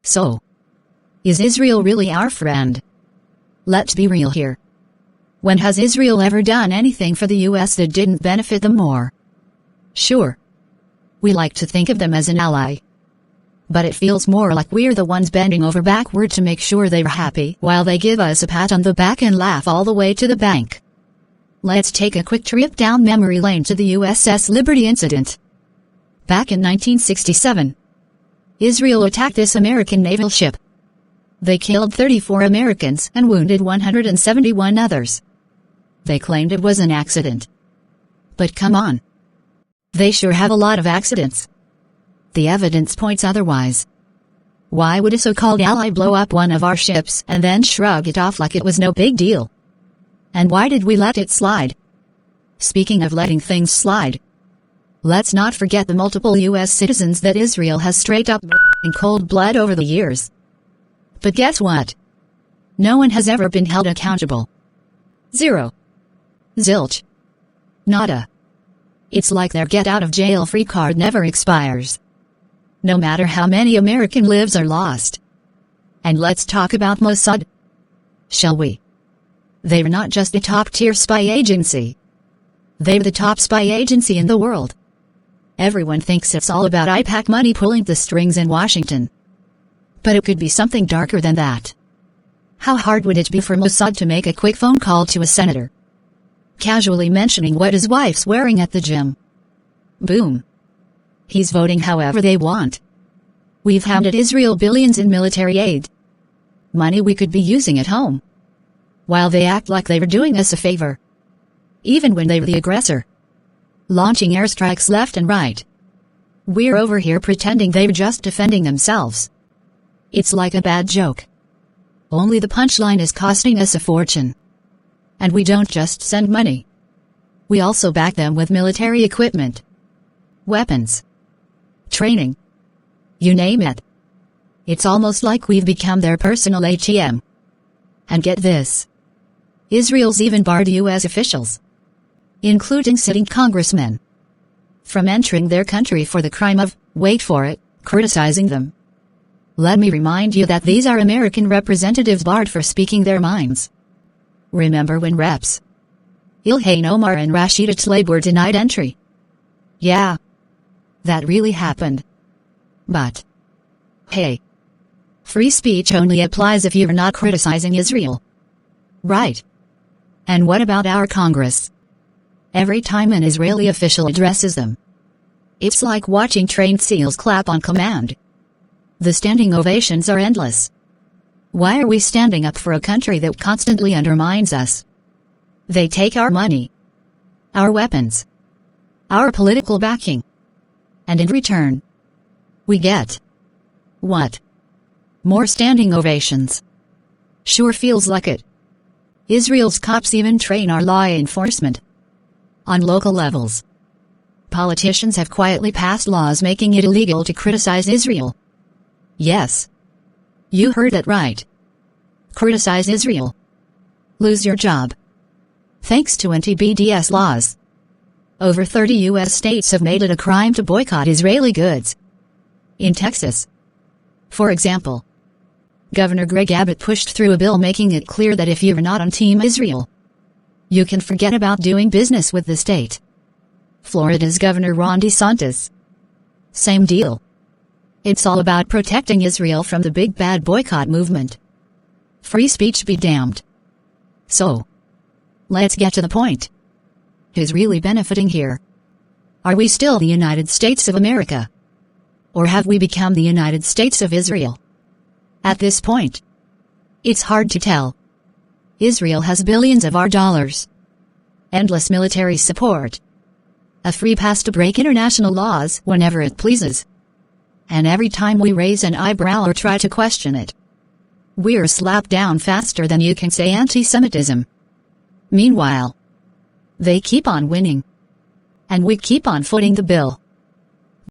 So, is Israel really our friend? Let's be real here. When has Israel ever done anything for the US that didn't benefit them more? Sure, we like to think of them as an ally. But it feels more like we're the ones bending over backward to make sure they're happy while they give us a pat on the back and laugh all the way to the bank. Let's take a quick trip down memory lane to the USS Liberty incident. Back in 1967, Israel attacked this American naval ship. They killed 34 Americans and wounded 171 others. They claimed it was an accident. But come on. They sure have a lot of accidents. The evidence points otherwise. Why would a so-called ally blow up one of our ships and then shrug it off like it was no big deal? And why did we let it slide? Speaking of letting things slide, let's not forget the multiple U.S. citizens that Israel has straight up murdered in cold blood over the years. But guess what? No one has ever been held accountable. Zero. Zilch. Nada. It's like their get-out-of-jail-free card never expires. No matter how many American lives are lost. And let's talk about Mossad. Shall we? They're not just a top-tier spy agency. They're the top spy agency in the world. Everyone thinks it's all about IPAC money pulling the strings in Washington. But it could be something darker than that. How hard would it be for Mossad to make a quick phone call to a senator, casually mentioning what his wife's wearing at the gym? Boom. He's voting however they want. We've handed Israel billions in military aid. Money we could be using at home. While they act like they were doing us a favor. Even when they were the aggressor. Launching airstrikes left and right. We're over here pretending they're just defending themselves. It's like a bad joke. Only the punchline is costing us a fortune. And we don't just send money. We also back them with military equipment. Weapons. Training. You name it. It's almost like we've become their personal ATM. And get this. Israel's even barred U.S. officials, including sitting congressmen, from entering their country for the crime of, wait for it, criticizing them. Let me remind you that these are American representatives barred for speaking their minds. Remember when Reps. Ilhan Omar and Rashida Tlaib were denied entry? Yeah. That really happened. But, hey, free speech only applies if you're not criticizing Israel. Right. And what about our Congress? Every time an Israeli official addresses them, it's like watching trained seals clap on command. The standing ovations are endless. Why are we standing up for a country that constantly undermines us? They take our money, our weapons, our political backing. And in return, we get what? More standing ovations. Sure feels like it. Israel's cops even train our law enforcement. On local levels, politicians have quietly passed laws making it illegal to criticize Israel. Yes. You heard that right. Criticize Israel. Lose your job. Thanks to anti-BDS laws. Over 30 U.S. states have made it a crime to boycott Israeli goods. In Texas, for example, Governor Greg Abbott pushed through a bill making it clear that if you're not on Team Israel, you can forget about doing business with the state. Florida's Governor Ron DeSantis. Same deal. It's all about protecting Israel from the big bad boycott movement. Free speech be damned. So, let's get to the point. Who's really benefiting here? Are we still the United States of America? Or have we become the United States of Israel? At this point, it's hard to tell. Israel has billions of our dollars, endless military support, a free pass to break international laws whenever it pleases. And every time we raise an eyebrow or try to question it, we're slapped down faster than you can say anti-Semitism. Meanwhile, they keep on winning. And we keep on footing the bill.